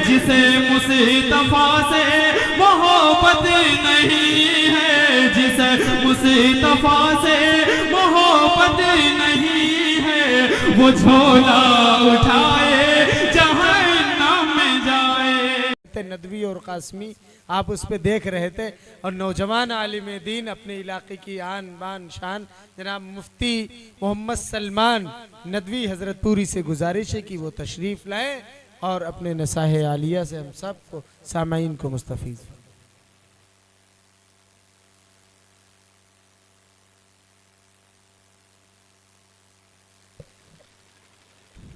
جسے مصطفیٰ سے محبت نہیں ہے، جسے مصطفیٰ سے محبت نہیں ہے، وہ جھولا اٹھائے جہنم میں جائے۔ ندوی اور قاسمی آپ اس پہ دیکھ رہے تھے، اور نوجوان عالم دین اپنے علاقے کی آن بان شان جناب مفتی محمد سلمان ندوی حضرت پوری سے گزارش ہے کہ وہ تشریف لائیں اور اپنے نصائح عالیہ سے ہم سب کو سامعین کو مستفیض۔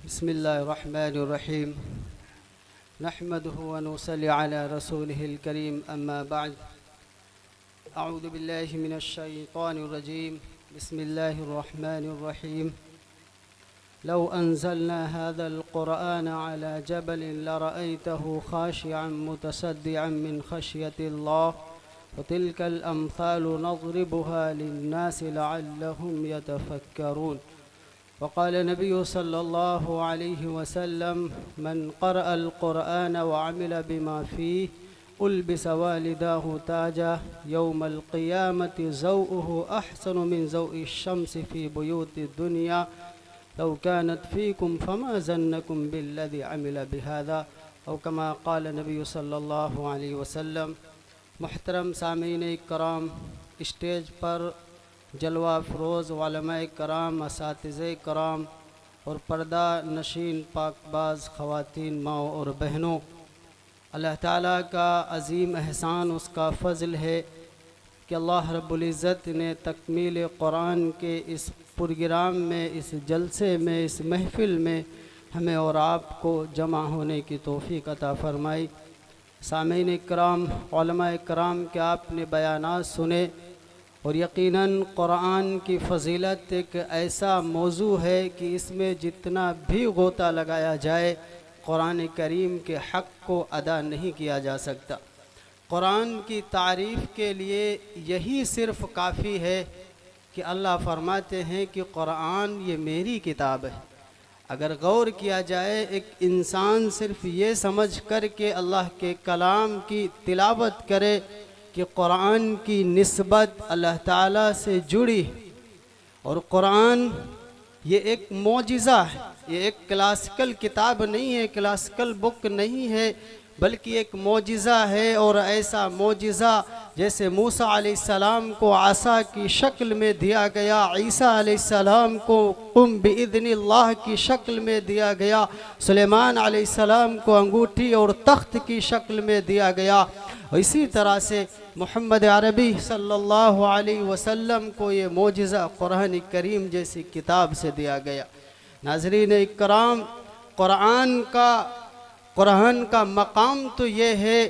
بسم اللہ الرحمن الرحیم، نحمده ونصلي على رسوله الكريم، اما بعد، اعوذ باللہ من الشیطان الرجیم، بسم اللہ الرحمن الرحیم۔ لو انزلنا هذا القرآن على جبل لرأيته خاشعا متصدعا من خشية الله وتلك الأمثال نضربها للناس لعلهم يتفكرون۔ وقال النبي صلى الله عليه وسلم من قرأ القرآن وعمل بما فيه ألبس والداه تاجا يوم القيامة زوءه أحسن من زوء الشمس في بيوت الدنيا لو كانت فيكم فما ظنكم بالذي عمل بهذا أو كما قال النبي صلى الله عليه وسلم۔ محترم سامعین کرام، اسٹیج پر جلوہ افروز علماء کرام، اساتذہ کرام اور پردہ نشین پاک باز خواتین، ماؤں اور بہنوں، اللہ تعالیٰ کا عظیم احسان، اس کا فضل ہے کہ اللہ رب العزت نے تکمیل قرآن کے اس پروگرام میں، اس جلسے میں، اس محفل میں ہمیں اور آپ کو جمع ہونے کی توفیق عطا فرمائی۔ سامعین کرام، علماء کرام کے آپ نے بیانات سنے، اور یقیناً قرآن کی فضیلت ایک ایسا موضوع ہے کہ اس میں جتنا بھی غوطہ لگایا جائے قرآن کریم کے حق کو ادا نہیں کیا جا سکتا۔ قرآن کی تعریف کے لیے یہی صرف کافی ہے کہ اللہ فرماتے ہیں کہ قرآن یہ میری کتاب ہے۔ اگر غور کیا جائے، ایک انسان صرف یہ سمجھ کر کے اللہ کے کلام کی تلاوت کرے کہ قرآن کی نسبت اللہ تعالیٰ سے جڑی، اور قرآن یہ ایک معجزہ ہے، یہ ایک کلاسیکل کتاب نہیں ہے، کلاسیکل بک نہیں ہے، بلکہ ایک معجزہ ہے، اور ایسا معجزہ جیسے موسیٰ علیہ السلام کو عصا کی شکل میں دیا گیا، عیسیٰ علیہ السلام کو قم بإذن اللہ کی شکل میں دیا گیا، سلیمان علیہ السلام کو انگوٹھی اور تخت کی شکل میں دیا گیا، اسی طرح سے محمد عربی صلی اللہ علیہ وسلم کو یہ معجزہ قرآن کریم جیسی کتاب سے دیا گیا۔ ناظرین اکرام، قرآن کا مقام تو یہ ہے،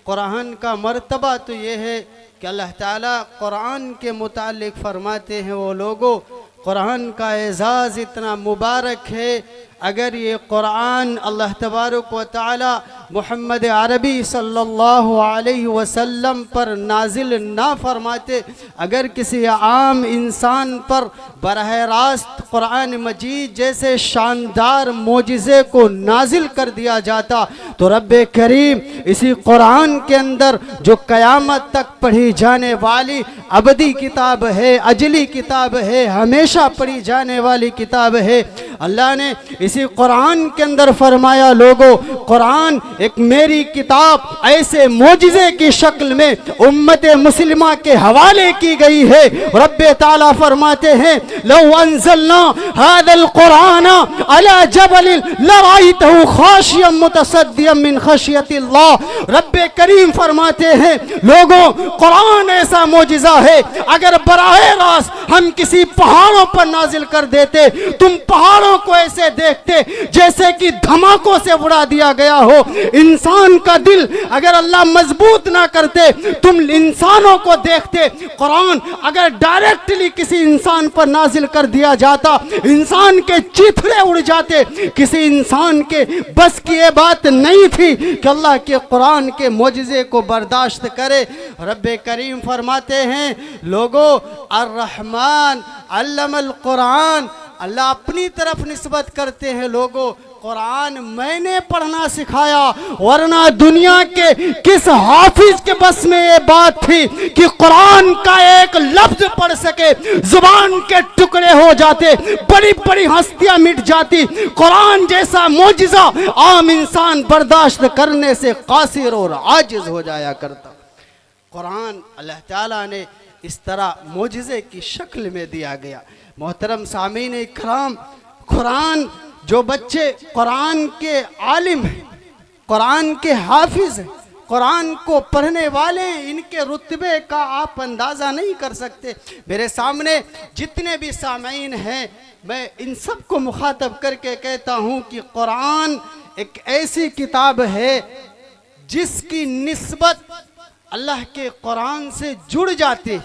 قرآن کا مرتبہ تو یہ ہے کہ اللہ تعالیٰ قرآن کے متعلق فرماتے ہیں، وہ لوگوں، قرآن کا اعزاز اتنا مبارک ہے، اگر یہ قرآن اللہ تبارک و تعالی محمد عربی صلی اللہ علیہ وسلم پر نازل نہ فرماتے، اگر کسی عام انسان پر براہ راست قرآن مجید جیسے شاندار معجزے کو نازل کر دیا جاتا، تو رب کریم اسی قرآن کے اندر جو قیامت تک پڑھی جانے والی ابدی کتاب ہے، اجلی کتاب ہے، ہمیشہ پڑھی جانے والی کتاب ہے، اللہ نے اسی قرآن کے اندر فرمایا، لوگو قرآن ایک میری کتاب ایسے معجزے کی شکل میں امت مسلمہ کے حوالے کی گئی ہے۔ رب تعالیٰ فرماتے ہیں، لو انزلنا هذا القرآن على جبل لرأيته خاشعا متصدعا من خشية اللہ۔ رب کریم فرماتے ہیں، لوگوں قرآن ایسا معجزہ ہے، اگر براہ راست ہم کسی پہاڑوں پر نازل کر دیتے، تم پہاڑوں کو ایسے دیکھتے جیسے کہ دھماکوں سے اڑا دیا گیا ہو۔ انسان کا دل اگر اللہ مضبوط نہ کرتے، تم انسانوں کو دیکھتے۔ قرآن اگر ڈائریکٹلی کسی انسان پر نازل کر دیا جاتا، انسان کے چیتھڑے اڑ جاتے۔ کسی انسان کے بس کی یہ بات نہیں تھی کہ اللہ کے قرآن کے معجزے کو برداشت کرے۔ رب کریم فرماتے ہیں، لوگو الرحمن علم القرآن، اللہ اپنی طرف نسبت کرتے ہیں، لوگوں قرآن میں نے پڑھنا سکھایا، ورنہ دنیا کے کس حافظ کے بس میں یہ بات تھی کہ قرآن کا ایک لفظ پڑھ سکے، زبان کے ٹکڑے ہو جاتے، بڑی بڑی ہستیاں مٹ جاتی۔ قرآن جیسا معجزہ عام انسان برداشت کرنے سے قاصر اور عاجز ہو جایا کرتا۔ قرآن اللہ تعالیٰ نے اس طرح معجزے کی شکل میں دیا گیا۔ محترم سامعین اکرام، قرآن جو بچے قرآن کے عالم ہیں، قرآن کے حافظ ہیں، قرآن کو پڑھنے والے ہیں، ان کے رتبے کا آپ اندازہ نہیں کر سکتے۔ میرے سامنے جتنے بھی سامعین ہیں، میں ان سب کو مخاطب کر کے کہتا ہوں کہ قرآن ایک ایسی کتاب ہے جس کی نسبت اللہ کے قرآن سے جڑ جاتی۔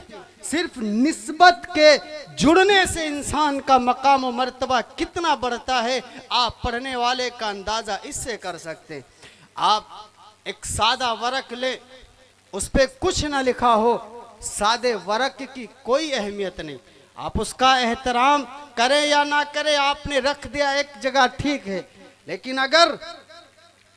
صرف نسبت کے جڑنے سے انسان کا مقام و مرتبہ کتنا بڑھتا ہے، آپ پڑھنے والے کا اندازہ اس سے کر سکتے ہیں۔ آپ ایک سادہ ورق لیں، اس پہ کچھ نہ لکھا ہو، سادے ورق کی کوئی اہمیت نہیں، آپ اس کا احترام کریں یا نہ کریں، آپ نے رکھ دیا ایک جگہ ٹھیک ہے، لیکن اگر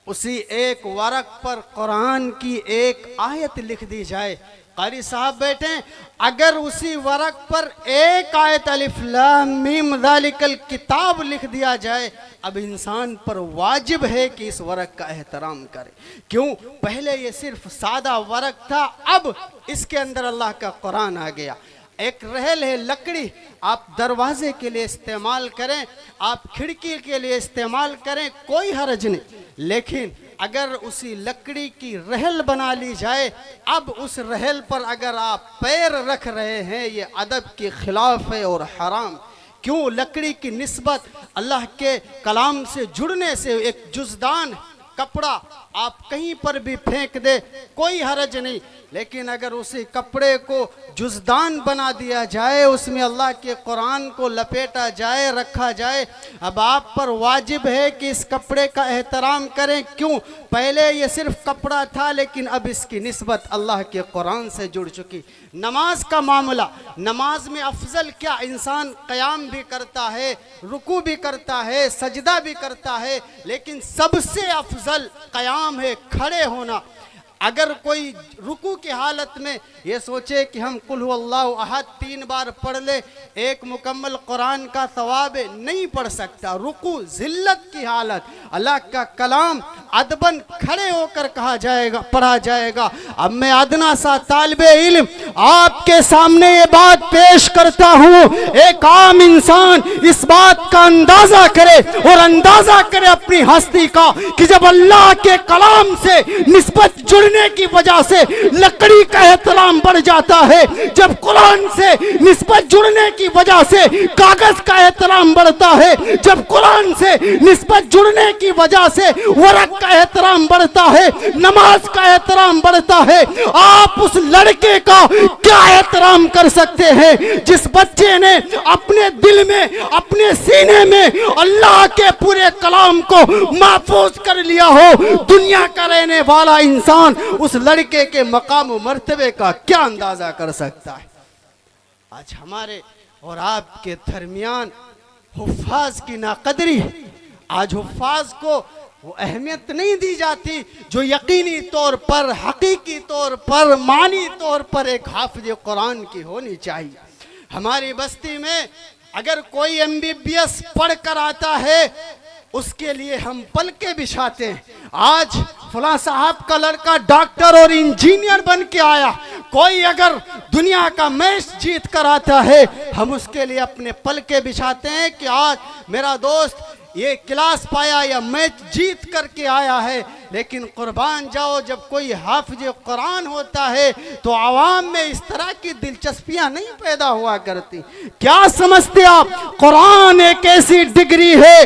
اسی ایک ورق پر قرآن کی ایک آیت لکھ دی جائے، قاری صاحب بیٹھیں، اگر اسی ورق پر ایک آیت الف لام میم ذالک الکتاب لکھ دیا جائے، اب انسان پر واجب ہے کہ اس ورق کا احترام کرے۔ کیوں؟ پہلے یہ صرف سادہ ورق تھا، اب اس کے اندر اللہ کا قرآن آ گیا۔ ایک رحل ہے لکڑی، آپ دروازے کے لیے استعمال کریں، آپ کھڑکی کے لیے استعمال کریں، کوئی حرج نہیں، لیکن اگر اسی لکڑی کی رحل بنا لی جائے، اب اس رحل پر اگر آپ پیر رکھ رہے ہیں، یہ ادب کے خلاف ہے اور حرام۔ کیوں؟ لکڑی کی نسبت اللہ کے کلام سے جڑنے سے ایک جزدان کپڑا آپ کہیں پر بھی پھینک دے کوئی حرج نہیں، لیکن اگر اسی کپڑے کو جزدان بنا دیا جائے، اس میں اللہ کے قرآن کو لپیٹا جائے، رکھا جائے، اب آپ پر واجب ہے کہ اس کپڑے کا احترام کریں۔ کیوں؟ پہلے یہ صرف کپڑا تھا، لیکن اب اس کی نسبت اللہ کے قرآن سے جڑ چکی۔ نماز کا معاملہ، نماز میں افضل کیا؟ انسان قیام بھی کرتا ہے، رکوع بھی کرتا ہے، سجدہ بھی کرتا ہے، لیکن سب سے افضل قیام ہے، کھڑے ہونا۔ اگر کوئی رکوع کی حالت میں یہ سوچے کہ ہم قل هو اللہ احد 3 بار پڑھ لے، ایک مکمل قرآن کا ثواب نہیں پڑھ سکتا۔ رکوع ذلت کی حالت، اللہ کا کلام ادباً کھڑے ہو کر کہا جائے گا، پڑھا جائے گا۔ اب میں ادنا سا طالب علم آپ کے سامنے یہ بات پیش کرتا ہوں، ایک عام انسان اس بات کا اندازہ کرے اور اندازہ کرے اپنی ہستی کا کہ جب اللہ کے کلام سے نسبت جڑنے کی وجہ سے لکڑی کا احترام بڑھ جاتا ہے، جب قرآن سے نسبت جڑنے کی وجہ سے کاغذ کا احترام بڑھتا ہے، جب قرآن سے نسبت جڑنے کی وجہ سے ورق کا احترام بڑھتا ہے، نماز کا احترام بڑھتا ہے، آپ اس لڑکے کا کیا احترام کر سکتے ہیں جس بچے نے اپنے دل میں، اپنے سینے میں اللہ کے پورے کلام کو محفوظ کر لیا ہو؟ دنیا کا رہنے والا انسان اس لڑکے کے مقام و مرتبے کا کیا اندازہ کر سکتا ہے؟ آج ہمارے اور آپ کے درمیان حفاظ کی ناقدری ہے۔ آج حفاظ کو وہ اہمیت نہیں دی جاتی جو یقینی طور پر، حقیقی طور پر، معنی طور پر ایک حافظ قرآن کی ہونی چاہیے۔ ہماری بستی میں اگر کوئی MBBS پڑھ کر آتا ہے، اس کے لیے ہم پلکیں بچھاتے ہیں۔ آج فلاں صاحب کا لڑکا ڈاکٹر اور انجینئر بن کے آیا، کوئی اگر دنیا کا میچ جیت کر آتا ہے، ہم اس کے لیے اپنے پلکیں بچھاتے ہیں کہ آج میرا دوست یہ کلاس پایا یا میچ جیت کر کے آیا ہے۔ لیکن قربان جاؤ، جب کوئی حافظ قرآن ہوتا ہے تو عوام میں اس طرح کی دلچسپیاں نہیں پیدا ہوا کرتی۔ کیا سمجھتے آپ؟ قرآن ایک ایسی ڈگری ہے،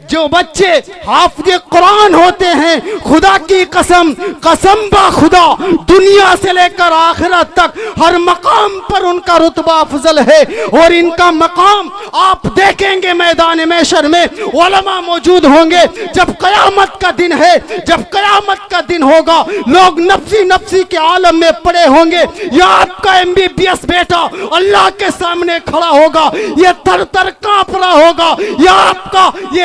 جو بچے حافظ قرآن ہوتے ہیں، خدا کی قسم، قسم با خدا، دنیا سے لے کر آخرت تک ہر مقام پر ان کا رتبہ افضل ہے، اور ان کا مقام آپ دیکھیں گے میدان محشر میں علماء موجود ہوں گے۔ جب قیامت کا دن ہے، جب قیامت کا دن ہوگا، لوگ نفسی نفسی کے عالم میں پڑے ہوں گے، یا آپ کا MBBS بیٹا اللہ کے سامنے کھڑا ہوگا، یہ تر تر کانپ رہا ہوگا، یا آپ کا یہ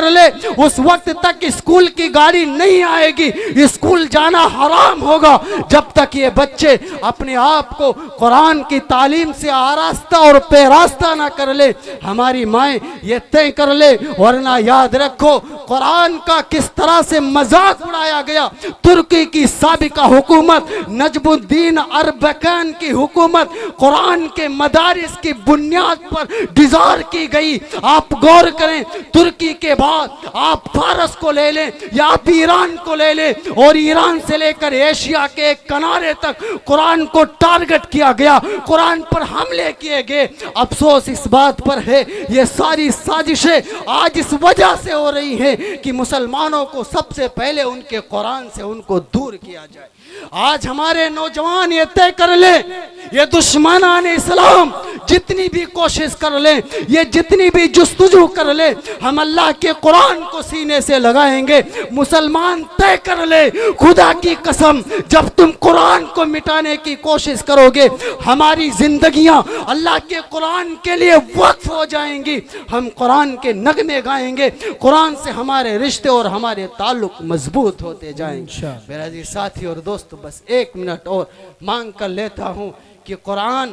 کر لے اس وقت تک اسکول کی گاڑی نہیں آئے گی، اسکول جانا حرام ہوگا جب تک یہ بچے اپنے آپ کو قرآن کی تعلیم سے آراستہ اور پیراستہ نہ کر لے، ہماری مائیں یہ طے کر لے۔ ورنہ یاد رکھو قرآن کا کس طرح سے مذاق اڑایا گیا۔ ترکی کی سابقہ حکومت، نجم الدین اربکان کی حکومت قرآن کے مدارس کی بنیاد پر ڈیزائن کی گئی۔ آپ غور کریں، ترکی کے بعد آپ فارس کو لے لیں یا آپ ایران کو لے لیں، اور ایران سے لے کر ایشیا کے ایک کنارے تک قرآن کو ٹارگٹ کیا گیا، قرآن پر حملے کیے گئے۔ افسوس اس بات پر ہے یہ ساری سازشیں آج اس وجہ سے ہو رہی ہیں کہ مسلمانوں کو سب سے پہلے ان کے قرآن سے ان کو دور کیا جائے۔ آج ہمارے نوجوان یہ طے کر لیں، یہ دشمنان اسلام جتنی بھی کوشش کر لیں، یہ جتنی بھی جستجو کر لیں، ہم اللہ کے قرآن کو سینے سے لگائیں گے۔ مسلمان طے کر لے، خدا کی قسم جب تم قرآن کو مٹانے کی کوشش کرو گے ہماری زندگیاں اللہ کے قرآن کے لیے وقف ہو جائیں گی، ہم قرآن کے نغمے گائیں گے، قرآن سے ہمارے رشتے اور ہمارے تعلق مضبوط ہوتے جائیں گے۔ میرا عزیز ساتھی اور دوست، بس 1 منٹ اور مانگ کر لیتا ہوں کہ قرآن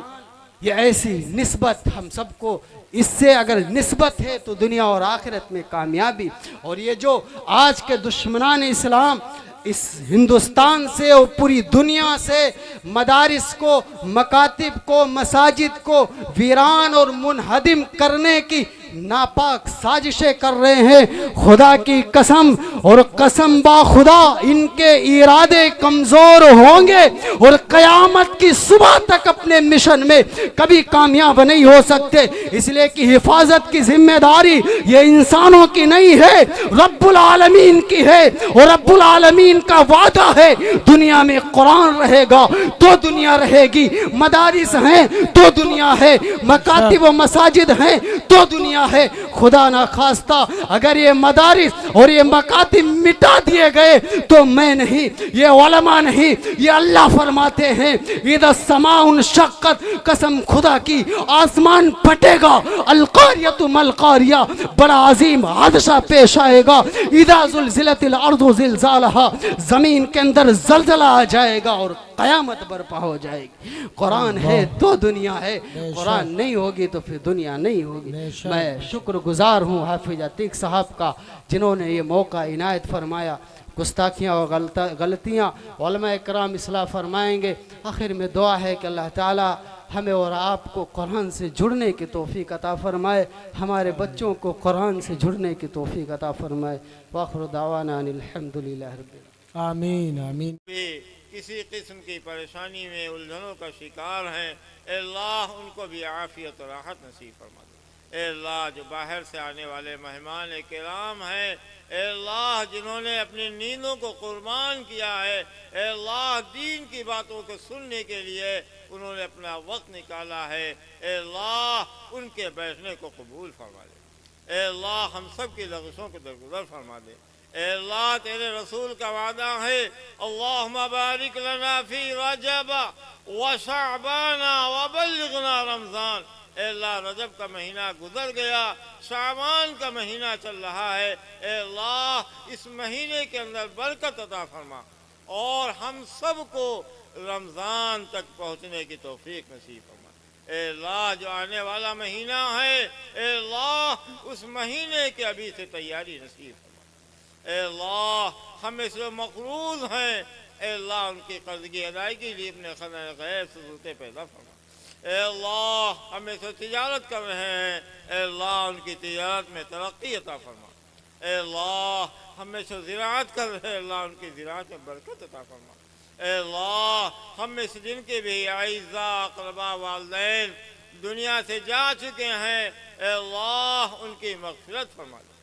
یہ ایسی نسبت ہم سب کو، اس سے اگر نسبت ہے تو دنیا اور آخرت میں کامیابی۔ اور یہ جو آج کے دشمنان اسلام اس ہندوستان سے اور پوری دنیا سے مدارس کو، مکاتب کو، مساجد کو ویران اور منہدم کرنے کی ناپاک سازشیں کر رہے ہیں، خدا کی قسم اور قسم با خدا ان کے ارادے کمزور ہوں گے اور قیامت کی صبح تک اپنے مشن میں کبھی کامیاب نہیں ہو سکتے۔ اس لیے کہ حفاظت کی ذمہ داری یہ انسانوں کی نہیں ہے، رب العالمین کی ہے، اور رب العالمین کا وعدہ ہے دنیا میں قرآن رہے گا تو دنیا رہے گی، مدارس ہیں تو دنیا ہے، مکاتب و مساجد ہیں تو دنیا ہے۔ خدا نہ خواستہ اگر یہ مدارس اور یہ مکاتب مٹا دیے گئے تو میں نہیں، یہ علماء نہیں، یہ اللہ فرماتے ہیں اذا السماء انشقت، قسم خدا کی آسمان پھٹے گا، القاریۃ ملقاریہ، بڑا عظیم حادثہ پیش آئے گا، اذا زلزلت الارض زلزالہا، زمین کے اندر زلزلہ آ جائے گا اور قیامت برپا ہو جائے گی۔ قرآن ہے تو دنیا ہے، قرآن نہیں ہوگی تو پھر دنیا نہیں ہوگی۔ میں شکر گزار ہوں حافظ عتیق صاحب کا جنہوں نے یہ موقع عنایت فرمایا۔ گستاخیاں اور غلطیاں علماء اکرام اصلاح فرمائیں گے۔ آخر میں دعا ہے کہ اللہ تعالی ہمیں اور آپ کو قرآن سے جڑنے کی توفیق عطا فرمائے، ہمارے بچوں کو قرآن سے جڑنے کی توفیق عطا فرمائے۔ وآخر دعوانا ان الحمدللہ رب العالمین۔ آمین آمین۔ کسی قسم کی پریشانی میں الجھنوں کا شکار ہیں، اے اللہ ان کو بھی عافیت و راحت نصیب فرما دے۔ اے اللہ جو باہر سے آنے والے مہمان کرام ہیں، اے اللہ جنہوں نے اپنی نیندوں کو قربان کیا ہے، اے اللہ دین کی باتوں کو سننے کے لیے انہوں نے اپنا وقت نکالا ہے، اے اللہ ان کے بیٹھنے کو قبول فرما دے۔ اے اللہ ہم سب کی لغزشوں کو درگزر فرما دے۔ اے اللہ تیرے رسول کا وعدہ ہے اللہم بارک لنا فی رجب وشعبان وبلغنا رمضان۔ اے اللہ رجب کا مہینہ گزر گیا، شعبان کا مہینہ چل رہا ہے، اے اللہ اس مہینے کے اندر برکت عطا فرما اور ہم سب کو رمضان تک پہنچنے کی توفیق نصیب فرما۔ اے اللہ جو آنے والا مہینہ ہے، اے اللہ اس مہینے کے ابھی سے تیاری نصیب فرما۔ اے اللہ ہم اس میں مقروض ہیں، اے اللہ ان کی قرض کی ادائیگی لیے اپنے خزانہ غیب سے ضرورتیں پیدا فرما۔ اے اللہ ہم اس سے تجارت کر رہے ہیں، اے اللہ ان کی تجارت میں ترقی عطا فرما۔ اے اللہ ہم میں سے زراعت کر رہے ہیں، اللہ ان کی زراعت میں برکت عطا فرما۔ اے اللہ ہم میں سے جن کے بھی اعزاء اقرباء والدین دنیا سے جا چکے ہیں، اے اللہ ان کی مغفرت فرما دے۔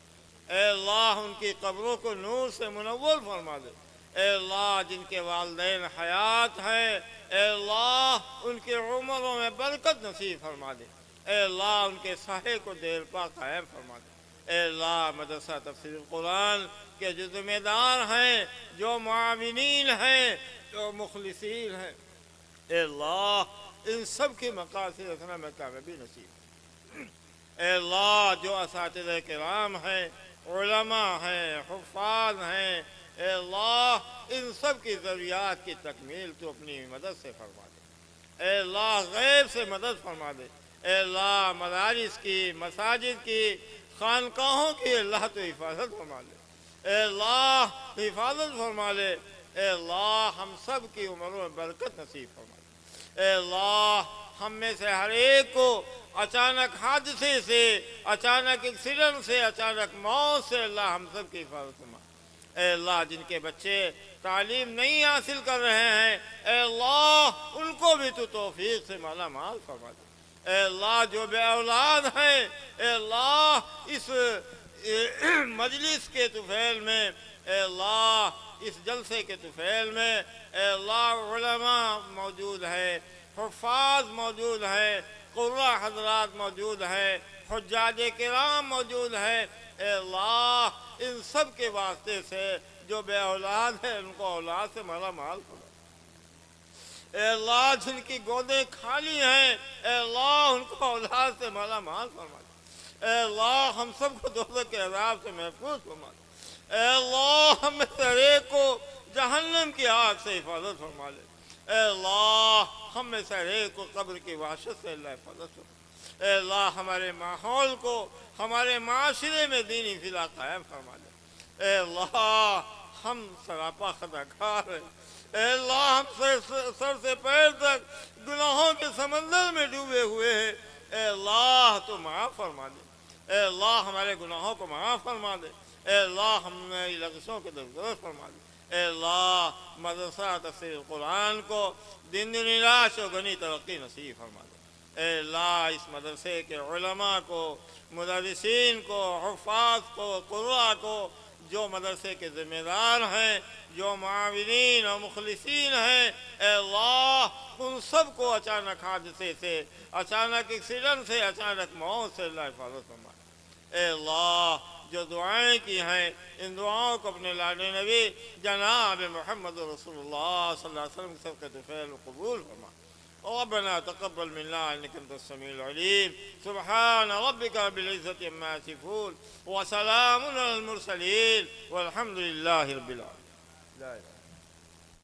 اے اللہ ان کی قبروں کو نور سے منور فرما دے۔ اے اللہ جن کے والدین حیات ہیں، اے اللہ ان کی عمروں میں برکت نصیب فرما دے۔ اے اللہ ان کے سایہ کو دیر پا قائم فرما دے۔ اے اللہ مدرسہ تفسیر قرآن کے جو ذمہ دار ہیں، جو معاونین ہیں، جو مخلصین ہیں، اے اللہ ان سب کی مقاصد حسنہ میں کامیابی نصیب۔ اے اللہ جو اساتذہ کرام ہیں، علماء ہیں، حفاظ ہیں، اے اللہ ان سب کی ضروریات کی تکمیل تو اپنی مدد سے فرما دے۔ اے اللہ غیب سے مدد فرما دے۔ اے اللہ مدارس کی، مساجد کی، خانقاہوں کی اللہ تو حفاظت فرما لے۔ اے اللہ حفاظت فرما لے۔ اے اللہ ہم سب کی عمروں میں برکت نصیب فرما دے۔ اے اللہ ہم میں سے ہر ایک کو اچانک حادثے سے، اچانک ایکسیڈنٹ سے، اچانک موت سے اللہ ہم سب کی حفاظت فرما۔ اے اللہ جن کے بچے تعلیم نہیں حاصل کر رہے ہیں، اے اللہ ان کو بھی تو توفیق سے مالا مال فرما دے۔ اے اللہ جو بے اولاد ہیں، اے اللہ اس مجلس کے طفیل میں، اے اللہ اس جلسے کے طفیل میں، اے اللہ علماء موجود ہے، حفاظ موجود ہے، قراء حضرات موجود ہے، حجاج کرام موجود ہے۔ اے اللہ ان سب کے واسطے سے جو بے اولاد ہیں ان کو اولاد سے مالا مال فرما۔ اے اللہ جن کی گودیں خالی ہیں، اے اللہ ان کو اولاد سے مالا مال فرما دے۔ اے اللہ ہم سب کو دوزخ کے عذاب سے محفوظ فرما دے۔ اے اللہ ہم میں سے ہر ایک کو جہنم کی آگ سے حفاظت فرما لے۔ اے اللہ ہم میں سے ہر ایک کو قبر کی وحشت سے اللہ حفاظت فرما۔ اے اللہ ہمارے ماحول کو، ہمارے معاشرے میں دینی فضا قائم فرما دے۔ اے اللہ ہم سراپا خطاکار ہیں۔ اے اللہ ہم سر سے پیر تک گناہوں کے سمندر میں ڈوبے ہوئے ہیں۔ اے اللہ تو معاف فرما دے۔ اے اللہ ہمارے گناہوں کو معاف فرما دے۔ اے اللہ ہمیں لغزشوں کے درگزر فرما دے۔ اے اللہ مدرسہ تفسیر قرآن کو دن دنیاش و غنی ترقی نصیب فرما دے۔ اے اللہ اس مدرسے کے علماء کو، مدرسین کو، حفاظ کو، قراء کو، جو مدرسے کے ذمہ دار ہیں، جو معاونین اور مخلصین ہیں، اے اللہ ان سب کو اچانک حادثے سے، اچانک ایکسیڈنٹ سے، اچانک موت سے اللہ حفاظت فرما۔ اے اللہ جو دعائیں کی ہیں ان دعاؤں کو اپنے لاڈلے نبی جناب محمد رسول اللہ صلی اللہ علیہ وسلم کے صدقے طفیل قبول فرما۔ ربنا تقبل منا انك انت السميع العليم سبحان ربك رب العزة عما يصفون وسلام على المرسلين والحمد لله رب العالمين. لا إله